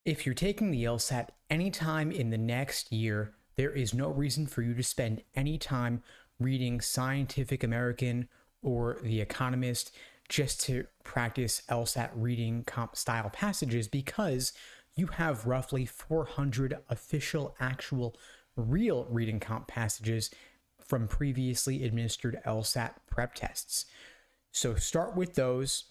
If you're taking the LSAT anytime in the next year, there is no reason for you to spend any time reading Scientific American or The Economist just to practice LSAT reading comp style passages, because you have roughly 400 official, actual, real reading comp passages from previously administered LSAT prep tests. So start with those.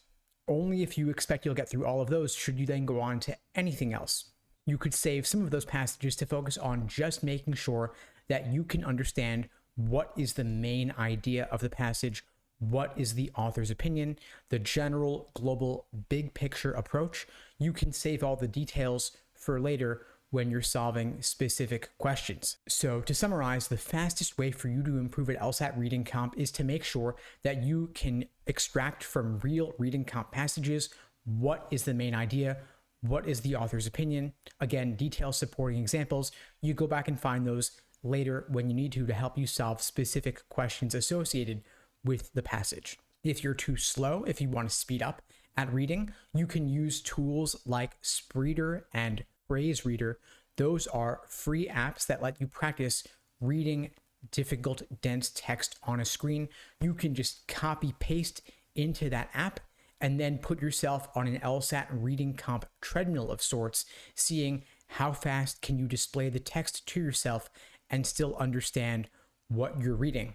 Only if you expect you'll get through all of those should you then go on to anything else. You could save some of those passages to focus on just making sure that you can understand what is the main idea of the passage, what is the author's opinion, the general, global, big picture approach. You can save all the details for later when you're solving specific questions. So to summarize, the fastest way for you to improve at LSAT reading comp is to make sure that you can extract from real reading comp passages what is the main idea, what is the author's opinion. Again, detailed supporting examples, you go back and find those later when you need to help you solve specific questions associated with the passage. If you're too slow, if you want to speed up at reading, you can use tools like Spreeder and Phrase Reader. Those are free apps that let you practice reading difficult, dense text on a screen. You can just copy paste into that app and then put yourself on an LSAT reading comp treadmill of sorts, seeing how fast can you display the text to yourself and still understand what you're reading.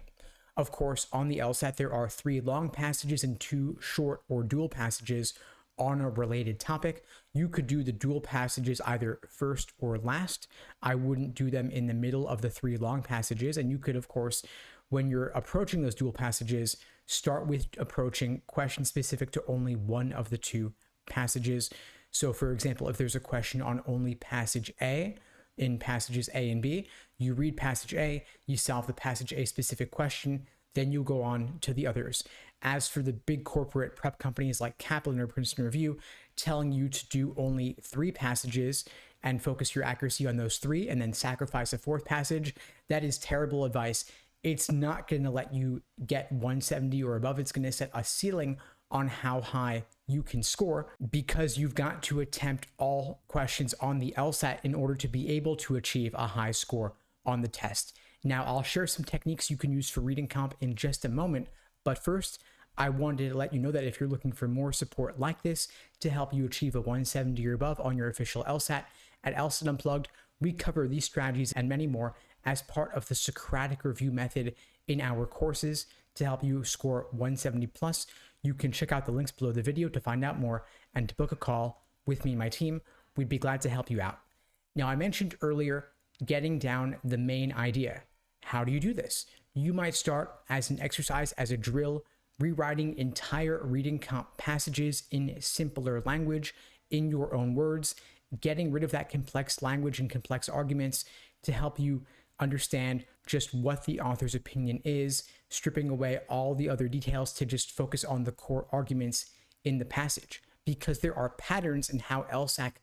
Of course, on the LSAT, there are 3 long passages and 2 short or dual passages on a related topic. You could do the dual passages either first or last. I wouldn't do them in the middle of the 3 long passages. And you could, of course, when you're approaching those dual passages, start with approaching questions specific to only one of the 2 passages. So for example, if there's a question on only passage A, in passages A and B, you read passage A, you solve the passage A specific question, then you go on to the others. As for the big corporate prep companies like Kaplan or Princeton Review, telling you to do only 3 passages and focus your accuracy on those 3 and then sacrifice a 4th passage, that is terrible advice. It's not going to let you get 170 or above. It's going to set a ceiling on how high you can score, because you've got to attempt all questions on the LSAT in order to be able to achieve a high score on the test. Now, I'll share some techniques you can use for reading comp in just a moment, but first, I wanted to let you know that if you're looking for more support like this to help you achieve a 170 or above on your official LSAT, at LSAT Unplugged, we cover these strategies and many more as part of the Socratic review method in our courses to help you score 170 plus. You can check out the links below the video to find out more and to book a call with me and my team. We'd be glad to help you out. Now, I mentioned earlier getting down the main idea. How do you do this? You might start as an exercise, as a drill, rewriting entire reading comp passages in simpler language, in your own words, getting rid of that complex language and complex arguments to help you understand just what the author's opinion is, stripping away all the other details to just focus on the core arguments in the passage, because there are patterns in how LSAT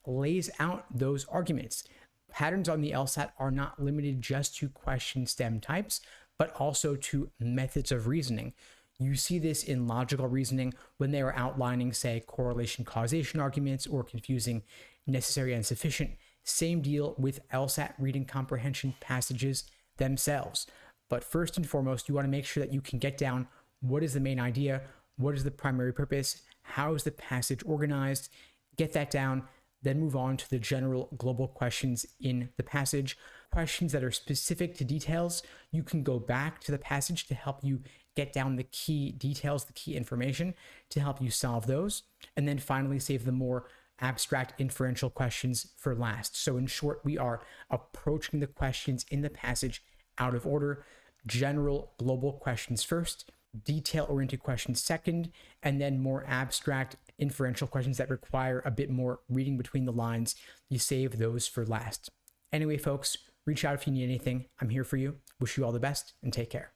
lays out those arguments. Patterns on the LSAT are not limited just to question stem types, but also to methods of reasoning. You see this in logical reasoning when they are outlining, say, correlation causation arguments or confusing necessary and sufficient. Same deal with LSAT reading comprehension passages themselves. But first and foremost, you want to make sure that you can get down what is the main idea, what is the primary purpose, how is the passage organized, get that down, then move on to the general global questions in the passage. Questions that are specific to details, you can go back to the passage to help you get down the key details, the key information to help you solve those. And then finally save the more abstract inferential questions for last. So in short, we are approaching the questions in the passage out of order. General global questions first, detail-oriented questions second, and then more abstract inferential questions that require a bit more reading between the lines. You save those for last. Anyway, folks, reach out if you need anything. I'm here for you. Wish you all the best and take care.